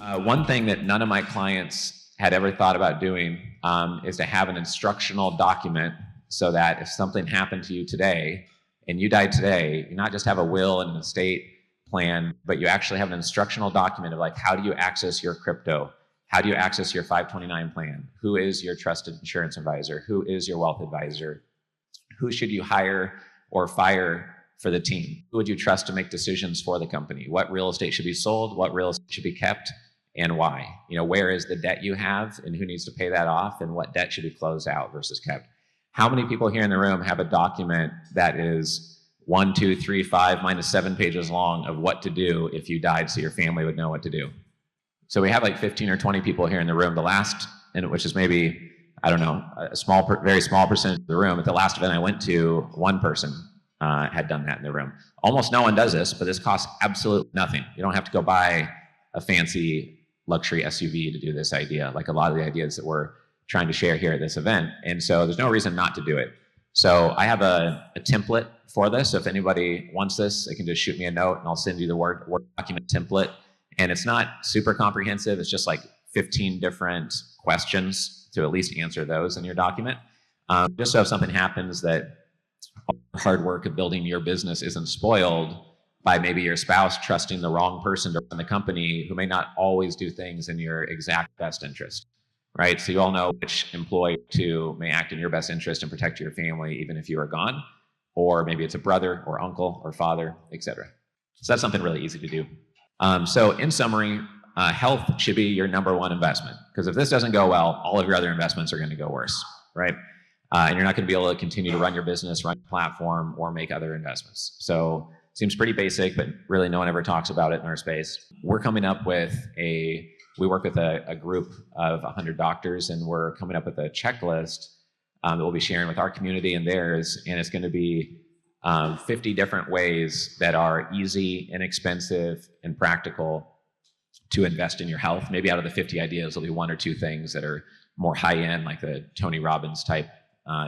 One thing that none of my clients had ever thought about doing is to have an instructional document so that if something happened to you today and you died today, you not just have a will and an estate plan, but you actually have an instructional document of like, how do you access your crypto? How do you access your 529 plan? Who is your trusted insurance advisor? Who is your wealth advisor? Who should you hire or fire for the team? Who would you trust to make decisions for the company? What real estate should be sold? What real estate should be kept? And why? Where is the debt you have and who needs to pay that off, and what debt should be closed out versus kept? How many people here in the room have a document that is 1, 2, 3, 5, minus 7 pages long of what to do if you died so your family would know what to do? So we have like 15 or 20 people here in the room. The last, and which is maybe, I don't know, very small percentage of the room. At the last event I went to, one person had done that in the room. Almost no one does this, but this costs absolutely nothing. You don't have to go buy a fancy luxury SUV to do this idea, like a lot of the ideas that we're trying to share here at this event. And so there's no reason not to do it. So I have a template for this. So if anybody wants this, they can just shoot me a note and I'll send you the Word document template. And it's not super comprehensive. It's just like 15 different questions to at least answer those in your document. Just so if something happens that all the hard work of building your business isn't spoiled by maybe your spouse trusting the wrong person to run the company who may not always do things in your exact best interest, right? So you all know which employee may act in your best interest and protect your family even if you are gone, or maybe it's a brother or uncle or father, etc. So that's something really easy to do. So in summary, health should be your number one investment, because if this doesn't go well, all of your other investments are going to go worse, right? And you're not going to be able to continue to run your business, run your platform, or make other investments. So seems pretty basic, but really no one ever talks about it in our space. We're coming up with we work with a group of 100 doctors, and we're coming up with a checklist that we'll be sharing with our community and theirs. And it's going to be 50 different ways that are easy, inexpensive, and practical to invest in your health. Maybe out of the 50 ideas, there'll be 1 or 2 things that are more high-end, like the Tony Robbins type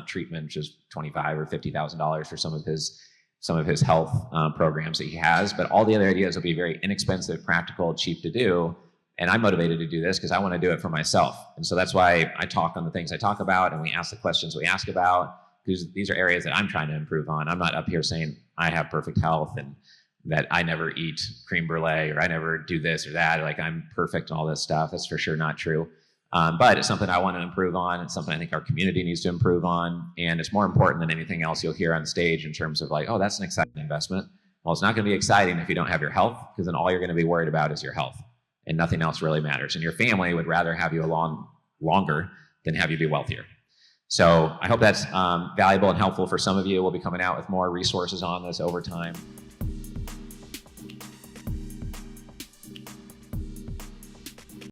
treatment, which is $25,000 or $50,000 for some of his health programs that he has. But all the other ideas will be very inexpensive, practical, cheap to do. And I'm motivated to do this because I want to do it for myself. And so that's why I talk on the things I talk about, and we ask the questions we ask about, because these are areas that I'm trying to improve on. I'm not up here saying I have perfect health and that I never eat creme brulee or I never do this or that, like I'm perfect and all this stuff. That's for sure not true. But it's something I want to improve on. It's something I think our community needs to improve on. And it's more important than anything else you'll hear on stage in terms of like, oh, that's an exciting investment. Well, it's not going to be exciting if you don't have your health, because then all you're going to be worried about is your health and nothing else really matters. And your family would rather have you along longer than have you be wealthier. So I hope that's valuable and helpful for some of you. We'll be coming out with more resources on this over time.